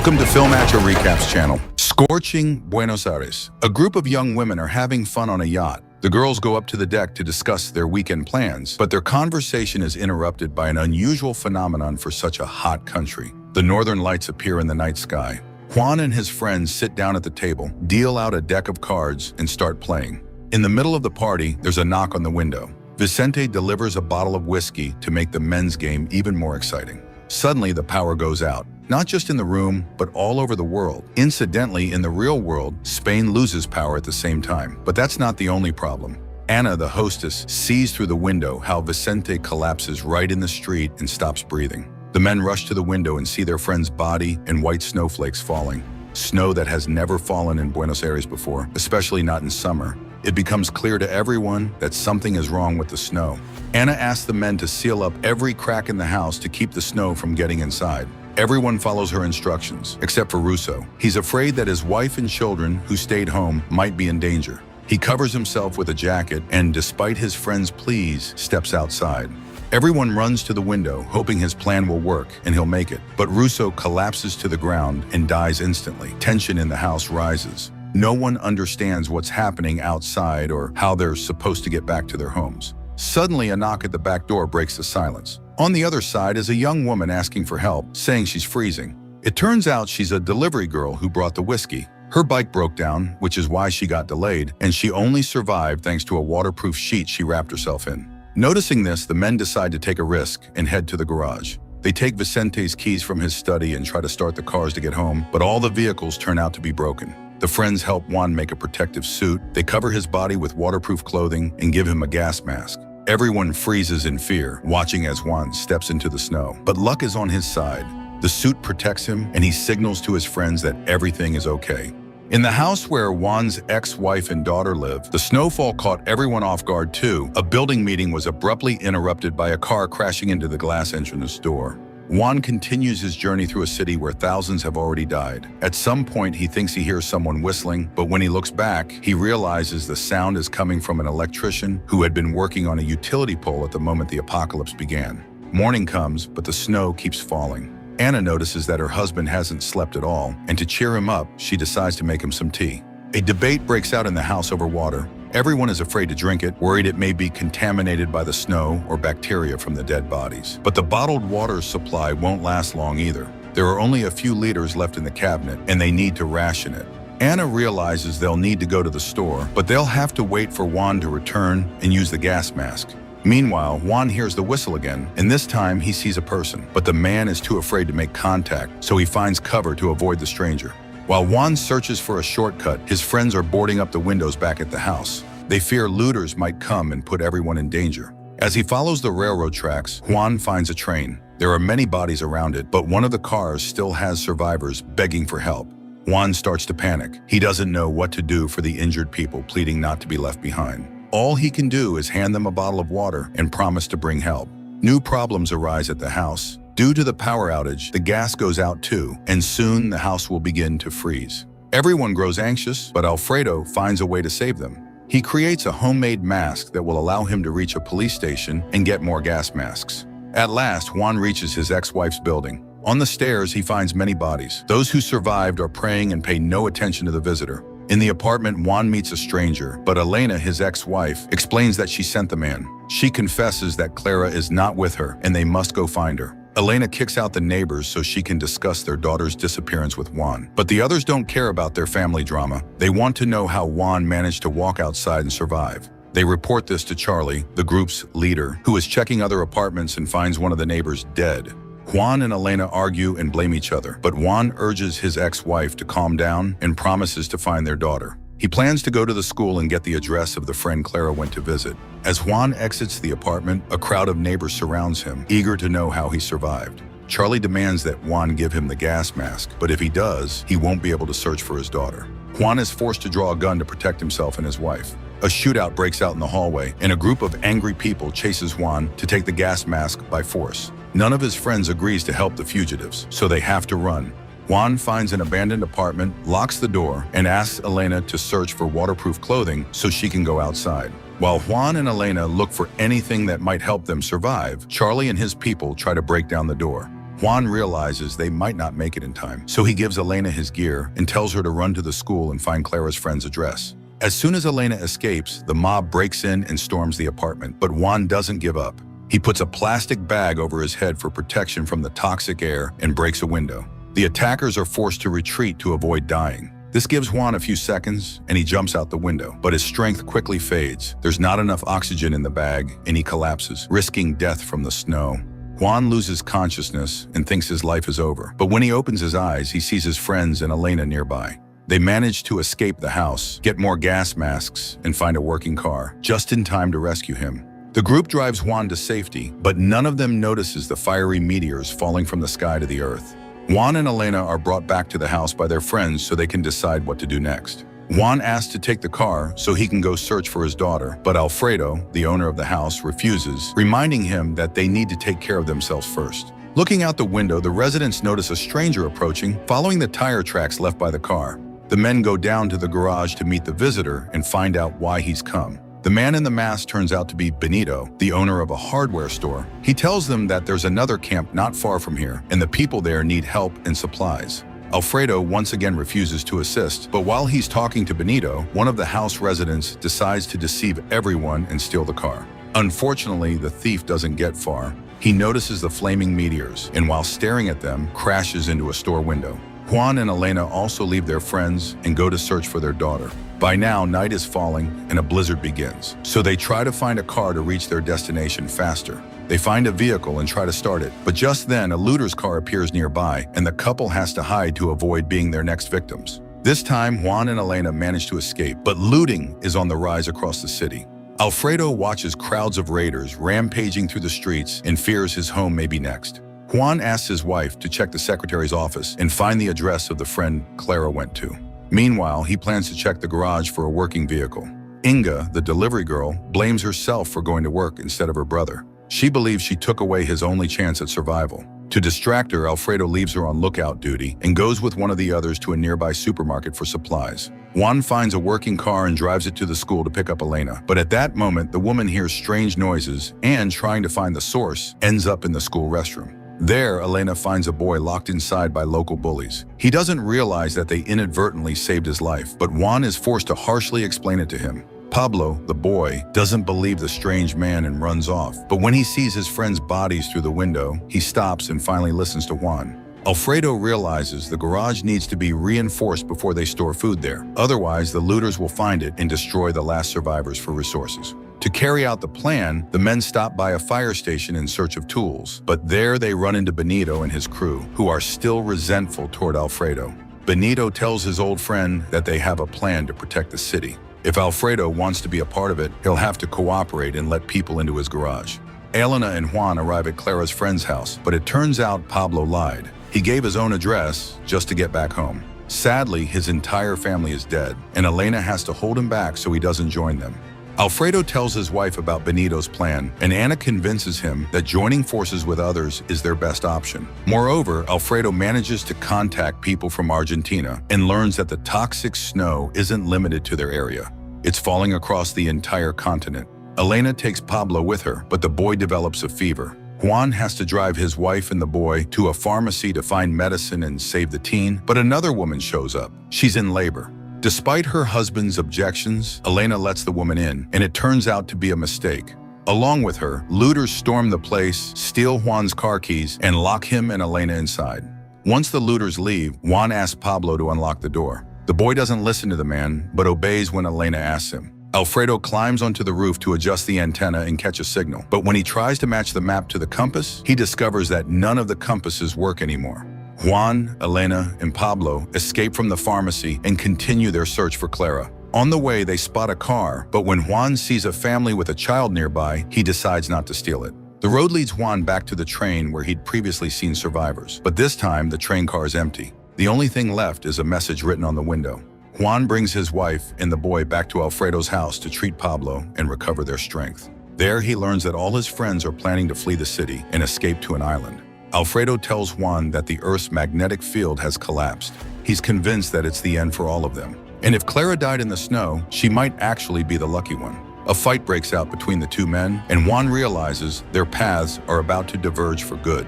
Welcome to Film Atcha Recaps channel. Scorching Buenos Aires. A group of young women are having fun on a yacht. The girls go up to the deck to discuss their weekend plans, but their conversation is interrupted by an unusual phenomenon for such a hot country. The northern lights appear in the night sky. Juan and his friends sit down at the table, deal out a deck of cards, and start playing. In the middle of the party, there's a knock on the window. Vicente delivers a bottle of whiskey to make the men's game even more exciting. Suddenly, the power goes out. Not just in the room, but all over the world. Incidentally, in the real world, Spain loses power at the same time. But that's not the only problem. Ana, the hostess, sees through the window how Vicente collapses right in the street and stops breathing. The men rush to the window and see their friend's body and white snowflakes falling. Snow that has never fallen in Buenos Aires before, especially not in summer. It becomes clear to everyone that something is wrong with the snow. Ana asks the men to seal up every crack in the house to keep the snow from getting inside. Everyone follows her instructions, except for Russo. He's afraid that his wife and children, who stayed home, might be in danger. He covers himself with a jacket and, despite his friend's pleas, steps outside. Everyone runs to the window, hoping his plan will work and he'll make it. But Russo collapses to the ground and dies instantly. Tension in the house rises. No one understands what's happening outside or how they're supposed to get back to their homes. Suddenly, a knock at the back door breaks the silence. On the other side is a young woman asking for help, saying she's freezing. It turns out she's a delivery girl who brought the whiskey. Her bike broke down, which is why she got delayed, and she only survived thanks to a waterproof sheet she wrapped herself in. Noticing this, the men decide to take a risk and head to the garage. They take Vicente's keys from his study and try to start the cars to get home, but all the vehicles turn out to be broken. The friends help Juan make a protective suit. They cover his body with waterproof clothing and give him a gas mask. Everyone freezes in fear, watching as Juan steps into the snow. But luck is on his side. The suit protects him, and he signals to his friends that everything is okay. In the house where Juan's ex-wife and daughter live, the snowfall caught everyone off guard too. A building meeting was abruptly interrupted by a car crashing into the glass entrance door. Juan continues his journey through a city where thousands have already died. At some point, he thinks he hears someone whistling, but when he looks back, he realizes the sound is coming from an electrician who had been working on a utility pole at the moment the apocalypse began. Morning comes, but the snow keeps falling. Ana notices that her husband hasn't slept at all, and to cheer him up, she decides to make him some tea. A debate breaks out in the house over water. Everyone is afraid to drink it, worried it may be contaminated by the snow or bacteria from the dead bodies. But the bottled water supply won't last long either. There are only a few liters left in the cabinet, and they need to ration it. Ana realizes they'll need to go to the store, but they'll have to wait for Juan to return and use the gas mask. Meanwhile, Juan hears the whistle again, and this time he sees a person. But the man is too afraid to make contact, so he finds cover to avoid the stranger. While Juan searches for a shortcut, his friends are boarding up the windows back at the house. They fear looters might come and put everyone in danger. As he follows the railroad tracks, Juan finds a train. There are many bodies around it, but one of the cars still has survivors begging for help. Juan starts to panic. He doesn't know what to do for the injured people pleading not to be left behind. All he can do is hand them a bottle of water and promise to bring help. New problems arise at the house. Due to the power outage, the gas goes out too, and soon the house will begin to freeze. Everyone grows anxious, but Alfredo finds a way to save them. He creates a homemade mask that will allow him to reach a police station and get more gas masks. At last, Juan reaches his ex-wife's building. On the stairs, he finds many bodies. Those who survived are praying and pay no attention to the visitor. In the apartment, Juan meets a stranger, but Elena, his ex-wife, explains that she sent the man. She confesses that Clara is not with her and they must go find her. Elena kicks out the neighbors so she can discuss their daughter's disappearance with Juan. But the others don't care about their family drama. They want to know how Juan managed to walk outside and survive. They report this to Charlie, the group's leader, who is checking other apartments and finds one of the neighbors dead. Juan and Elena argue and blame each other, but Juan urges his ex-wife to calm down and promises to find their daughter. He plans to go to the school and get the address of the friend Clara went to visit. As Juan exits the apartment, a crowd of neighbors surrounds him, eager to know how he survived. Charlie demands that Juan give him the gas mask, but if he does, he won't be able to search for his daughter. Juan is forced to draw a gun to protect himself and his wife. A shootout breaks out in the hallway, and a group of angry people chases Juan to take the gas mask by force. None of his friends agrees to help the fugitives, so they have to run. Juan finds an abandoned apartment, locks the door, and asks Elena to search for waterproof clothing so she can go outside. While Juan and Elena look for anything that might help them survive, Charlie and his people try to break down the door. Juan realizes they might not make it in time, so he gives Elena his gear and tells her to run to the school and find Clara's friend's address. As soon as Elena escapes, the mob breaks in and storms the apartment, but Juan doesn't give up. He puts a plastic bag over his head for protection from the toxic air and breaks a window. The attackers are forced to retreat to avoid dying. This gives Juan a few seconds, and he jumps out the window, but his strength quickly fades. There's not enough oxygen in the bag, and he collapses, risking death from the snow. Juan loses consciousness and thinks his life is over, but when he opens his eyes, he sees his friends and Elena nearby. They manage to escape the house, get more gas masks, and find a working car, just in time to rescue him. The group drives Juan to safety, but none of them notices the fiery meteors falling from the sky to the earth. Juan and Elena are brought back to the house by their friends so they can decide what to do next. Juan asks to take the car so he can go search for his daughter, but Alfredo, the owner of the house, refuses, reminding him that they need to take care of themselves first. Looking out the window, the residents notice a stranger approaching, following the tire tracks left by the car. The men go down to the garage to meet the visitor and find out why he's come. The man in the mask turns out to be Benito, the owner of a hardware store. He tells them that there's another camp not far from here, and the people there need help and supplies. Alfredo once again refuses to assist, but while he's talking to Benito, one of the house residents decides to deceive everyone and steal the car. Unfortunately, the thief doesn't get far. He notices the flaming meteors, and while staring at them, crashes into a store window. Juan and Elena also leave their friends and go to search for their daughter. By now, night is falling and a blizzard begins, so they try to find a car to reach their destination faster. They find a vehicle and try to start it, but just then a looter's car appears nearby and the couple has to hide to avoid being their next victims. This time, Juan and Elena manage to escape, but looting is on the rise across the city. Alfredo watches crowds of raiders rampaging through the streets and fears his home may be next. Juan asks his wife to check the secretary's office and find the address of the friend Clara went to. Meanwhile, he plans to check the garage for a working vehicle. Inga, the delivery girl, blames herself for going to work instead of her brother. She believes she took away his only chance at survival. To distract her, Alfredo leaves her on lookout duty and goes with one of the others to a nearby supermarket for supplies. Juan finds a working car and drives it to the school to pick up Elena. But at that moment, the woman hears strange noises and, trying to find the source, ends up in the school restroom. There, Elena finds a boy locked inside by local bullies. He doesn't realize that they inadvertently saved his life, but Juan is forced to harshly explain it to him. Pablo, the boy, doesn't believe the strange man and runs off, but when he sees his friends' bodies through the window, he stops and finally listens to Juan. Alfredo realizes the garage needs to be reinforced before they store food there. Otherwise, the looters will find it and destroy the last survivors for resources. To carry out the plan, the men stop by a fire station in search of tools, but there they run into Benito and his crew, who are still resentful toward Alfredo. Benito tells his old friend that they have a plan to protect the city. If Alfredo wants to be a part of it, he'll have to cooperate and let people into his garage. Elena and Juan arrive at Clara's friend's house, but it turns out Pablo lied. He gave his own address just to get back home. Sadly, his entire family is dead, and Elena has to hold him back so he doesn't join them. Alfredo tells his wife about Benito's plan, and Anna convinces him that joining forces with others is their best option. Moreover, Alfredo manages to contact people from Argentina and learns that the toxic snow isn't limited to their area. It's falling across the entire continent. Elena takes Pablo with her, but the boy develops a fever. Juan has to drive his wife and the boy to a pharmacy to find medicine and save the teen, but another woman shows up. She's in labor. Despite her husband's objections, Elena lets the woman in, and it turns out to be a mistake. Along with her, looters storm the place, steal Juan's car keys, and lock him and Elena inside. Once the looters leave, Juan asks Pablo to unlock the door. The boy doesn't listen to the man, but obeys when Elena asks him. Alfredo climbs onto the roof to adjust the antenna and catch a signal, but when he tries to match the map to the compass, he discovers that none of the compasses work anymore. Juan, Elena, and Pablo escape from the pharmacy and continue their search for Clara. On the way, they spot a car, but when Juan sees a family with a child nearby, he decides not to steal it. The road leads Juan back to the train where he'd previously seen survivors, but this time the train car is empty. The only thing left is a message written on the window. Juan brings his wife and the boy back to Alfredo's house to treat Pablo and recover their strength. There, he learns that all his friends are planning to flee the city and escape to an island. Alfredo tells Juan that the Earth's magnetic field has collapsed. He's convinced that it's the end for all of them. And if Clara died in the snow, she might actually be the lucky one. A fight breaks out between the two men, and Juan realizes their paths are about to diverge for good.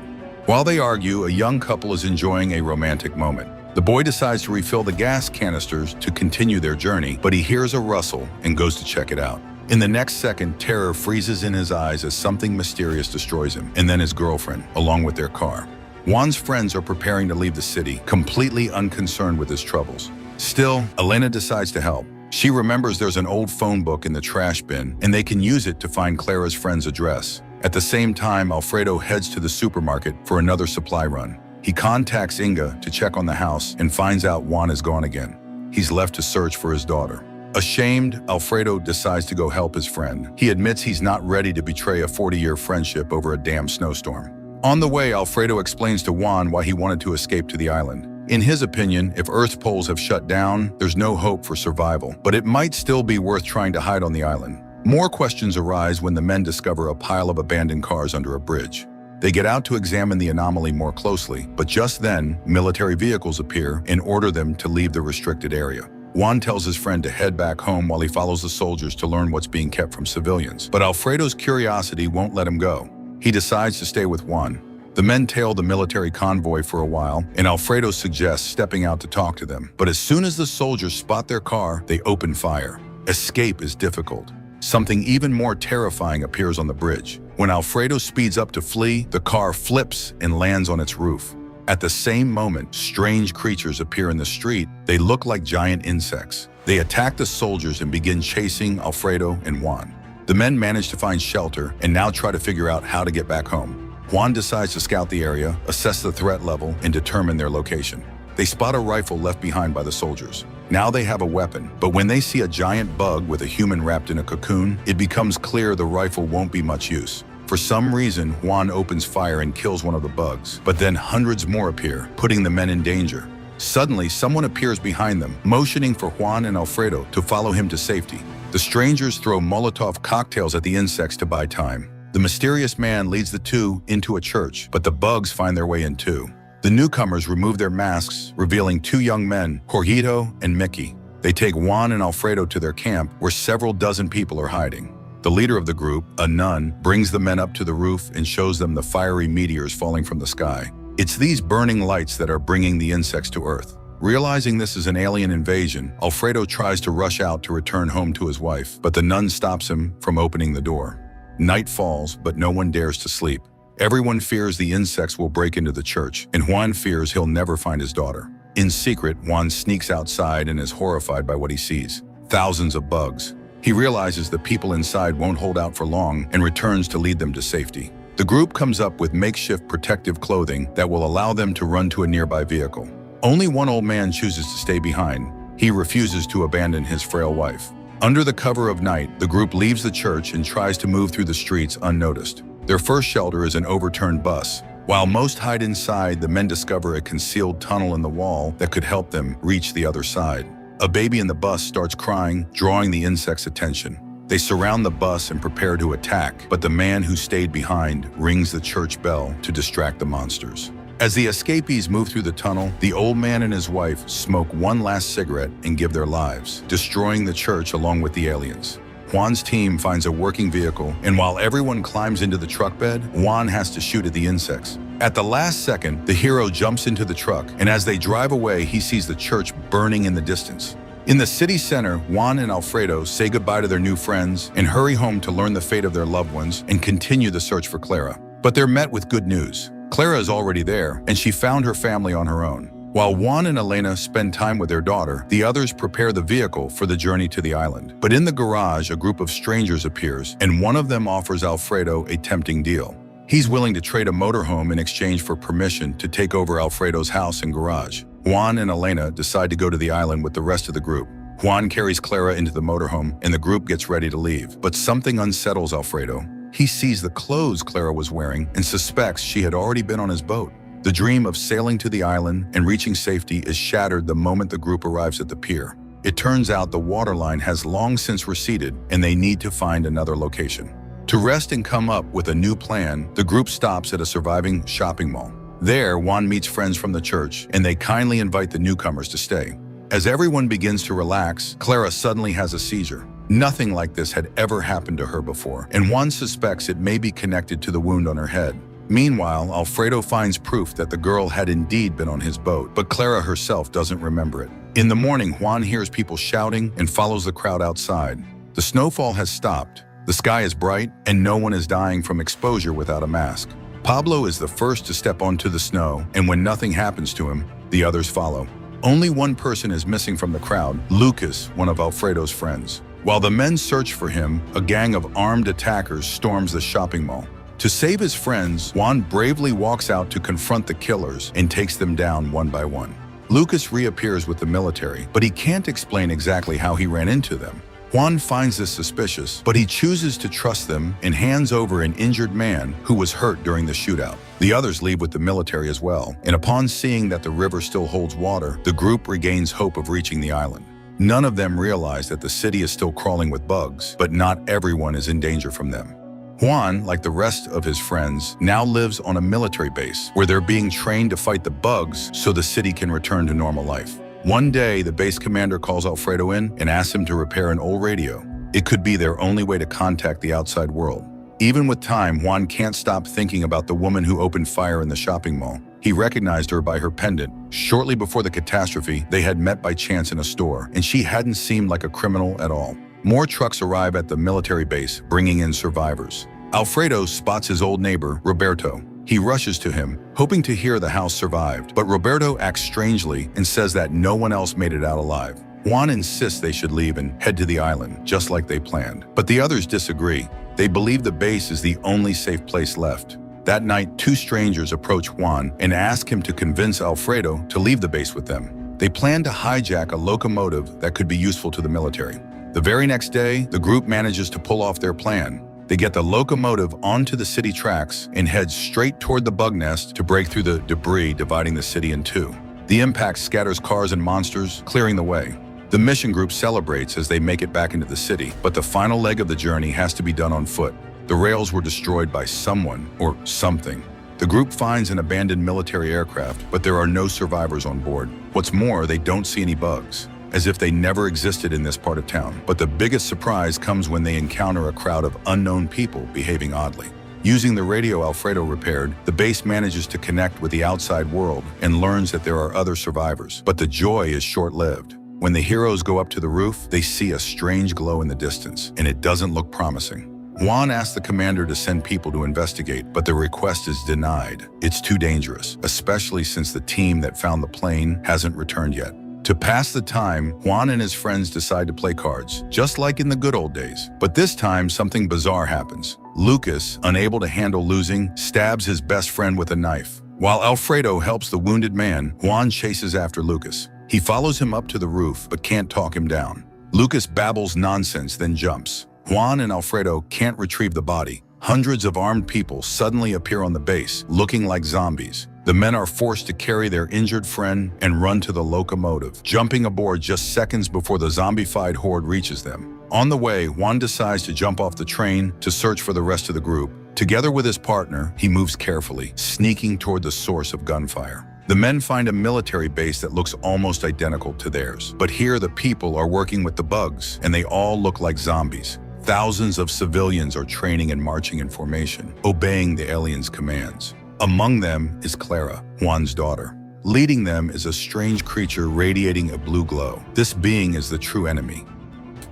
While they argue, a young couple is enjoying a romantic moment. The boy decides to refill the gas canisters to continue their journey, but he hears a rustle and goes to check it out. In the next second, terror freezes in his eyes as something mysterious destroys him, and then his girlfriend, along with their car. Juan's friends are preparing to leave the city, completely unconcerned with his troubles. Still, Elena decides to help. She remembers there's an old phone book in the trash bin, and they can use it to find Clara's friend's address. At the same time, Alfredo heads to the supermarket for another supply run. He contacts Inga to check on the house and finds out Juan is gone again. He's left to search for his daughter. Ashamed, Alfredo decides to go help his friend. He admits he's not ready to betray a 40-year friendship over a damn snowstorm. On the way, Alfredo explains to Juan why he wanted to escape to the island. In his opinion, if Earth's poles have shut down, there's no hope for survival, but it might still be worth trying to hide on the island. More questions arise when the men discover a pile of abandoned cars under a bridge. They get out to examine the anomaly more closely, but just then, military vehicles appear and order them to leave the restricted area. Juan tells his friend to head back home while he follows the soldiers to learn what's being kept from civilians. But Alfredo's curiosity won't let him go. He decides to stay with Juan. The men tail the military convoy for a while, and Alfredo suggests stepping out to talk to them. But as soon as the soldiers spot their car, they open fire. Escape is difficult. Something even more terrifying appears on the bridge. When Alfredo speeds up to flee, the car flips and lands on its roof. At the same moment, strange creatures appear in the street. They look like giant insects. They attack the soldiers and begin chasing Alfredo and Juan. The men manage to find shelter and now try to figure out how to get back home. Juan decides to scout the area, assess the threat level, and determine their location. They spot a rifle left behind by the soldiers. Now they have a weapon, but when they see a giant bug with a human wrapped in a cocoon, it becomes clear the rifle won't be much use. For some reason, Juan opens fire and kills one of the bugs, but then hundreds more appear, putting the men in danger. Suddenly, someone appears behind them, motioning for Juan and Alfredo to follow him to safety. The strangers throw Molotov cocktails at the insects to buy time. The mysterious man leads the two into a church, but the bugs find their way in too. The newcomers remove their masks, revealing two young men, Jorgito and Mickey. They take Juan and Alfredo to their camp, where several dozen people are hiding. The leader of the group, a nun, brings the men up to the roof and shows them the fiery meteors falling from the sky. It's these burning lights that are bringing the insects to Earth. Realizing this is an alien invasion, Alfredo tries to rush out to return home to his wife, but the nun stops him from opening the door. Night falls, but no one dares to sleep. Everyone fears the insects will break into the church, and Juan fears he'll never find his daughter. In secret, Juan sneaks outside and is horrified by what he sees. Thousands of bugs. He realizes the people inside won't hold out for long and returns to lead them to safety. The group comes up with makeshift protective clothing that will allow them to run to a nearby vehicle. Only one old man chooses to stay behind. He refuses to abandon his frail wife. Under the cover of night, the group leaves the church and tries to move through the streets unnoticed. Their first shelter is an overturned bus. While most hide inside, the men discover a concealed tunnel in the wall that could help them reach the other side. A baby in the bus starts crying, drawing the insects' attention. They surround the bus and prepare to attack, but the man who stayed behind rings the church bell to distract the monsters. As the escapees move through the tunnel, the old man and his wife smoke one last cigarette and give their lives, destroying the church along with the aliens. Juan's team finds a working vehicle, and while everyone climbs into the truck bed, Juan has to shoot at the insects. At the last second, the hero jumps into the truck, and as they drive away, he sees the church burning in the distance. In the city center, Juan and Alfredo say goodbye to their new friends and hurry home to learn the fate of their loved ones and continue the search for Clara. But they're met with good news. Clara is already there, and she found her family on her own. While Juan and Elena spend time with their daughter, the others prepare the vehicle for the journey to the island. But in the garage, a group of strangers appears, and one of them offers Alfredo a tempting deal. He's willing to trade a motorhome in exchange for permission to take over Alfredo's house and garage. Juan and Elena decide to go to the island with the rest of the group. Juan carries Clara into the motorhome, and the group gets ready to leave. But something unsettles Alfredo. He sees the clothes Clara was wearing and suspects she had already been on his boat. The dream of sailing to the island and reaching safety is shattered the moment the group arrives at the pier. It turns out the waterline has long since receded, and they need to find another location. To rest and come up with a new plan, the group stops at a surviving shopping mall. There, Juan meets friends from the church, and they kindly invite the newcomers to stay. As everyone begins to relax, Clara suddenly has a seizure. Nothing like this had ever happened to her before, and Juan suspects it may be connected to the wound on her head. Meanwhile, Alfredo finds proof that the girl had indeed been on his boat, but Clara herself doesn't remember it. In the morning, Juan hears people shouting and follows the crowd outside. The snowfall has stopped, the sky is bright, and no one is dying from exposure without a mask. Pablo is the first to step onto the snow, and when nothing happens to him, the others follow. Only one person is missing from the crowd, Lucas, one of Alfredo's friends. While the men search for him, a gang of armed attackers storms the shopping mall. To save his friends, Juan bravely walks out to confront the killers and takes them down one by one. Lucas reappears with the military, but he can't explain exactly how he ran into them. Juan finds this suspicious, but he chooses to trust them and hands over an injured man who was hurt during the shootout. The others leave with the military as well, and upon seeing that the river still holds water, the group regains hope of reaching the island. None of them realize that the city is still crawling with bugs, but not everyone is in danger from them. Juan, like the rest of his friends, now lives on a military base where they're being trained to fight the bugs so the city can return to normal life. One day, the base commander calls Alfredo in and asks him to repair an old radio. It could be their only way to contact the outside world. Even with time, Juan can't stop thinking about the woman who opened fire in the shopping mall. He recognized her by her pendant. Shortly before the catastrophe, they had met by chance in a store, and she hadn't seemed like a criminal at all. More trucks arrive at the military base, bringing in survivors. Alfredo spots his old neighbor, Roberto. He rushes to him, hoping to hear the house survived, but Roberto acts strangely and says that no one else made it out alive. Juan insists they should leave and head to the island, just like they planned. But the others disagree. They believe the base is the only safe place left. That night, two strangers approach Juan and ask him to convince Alfredo to leave the base with them. They plan to hijack a locomotive that could be useful to the military. The very next day, the group manages to pull off their plan. They get the locomotive onto the city tracks and head straight toward the bug nest to break through the debris dividing the city in two. The impact scatters cars and monsters, clearing the way. The mission group celebrates as they make it back into the city, but the final leg of the journey has to be done on foot. The rails were destroyed by someone or something. The group finds an abandoned military aircraft, but there are no survivors on board. What's more, they don't see any bugs, as if they never existed in this part of town. But the biggest surprise comes when they encounter a crowd of unknown people behaving oddly. Using the radio Alfredo repaired, the base manages to connect with the outside world and learns that there are other survivors. But the joy is short-lived. When the heroes go up to the roof, they see a strange glow in the distance, and it doesn't look promising. Juan asks the commander to send people to investigate, but the request is denied. It's too dangerous, especially since the team that found the plane hasn't returned yet. To pass the time, Juan and his friends decide to play cards, just like in the good old days. But this time, something bizarre happens. Lucas, unable to handle losing, stabs his best friend with a knife. While Alfredo helps the wounded man, Juan chases after Lucas. He follows him up to the roof, but can't talk him down. Lucas babbles nonsense, then jumps. Juan and Alfredo can't retrieve the body. Hundreds of armed people suddenly appear on the base, looking like zombies. The men are forced to carry their injured friend and run to the locomotive, jumping aboard just seconds before the zombified horde reaches them. On the way, Juan decides to jump off the train to search for the rest of the group. Together with his partner, he moves carefully, sneaking toward the source of gunfire. The men find a military base that looks almost identical to theirs. But here the people are working with the bugs, and they all look like zombies. Thousands of civilians are training and marching in formation, obeying the aliens' commands. Among them is Clara, Juan's daughter. Leading them is a strange creature radiating a blue glow. This being is the true enemy.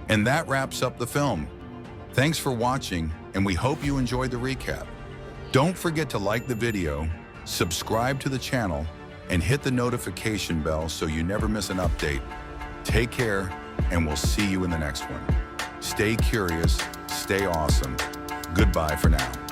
And that wraps up the film. Thanks for watching, and we hope you enjoyed the recap. Don't forget to like the video, subscribe to the channel, and hit the notification bell so you never miss an update. Take care, and we'll see you in the next one. Stay curious, stay awesome. Goodbye for now.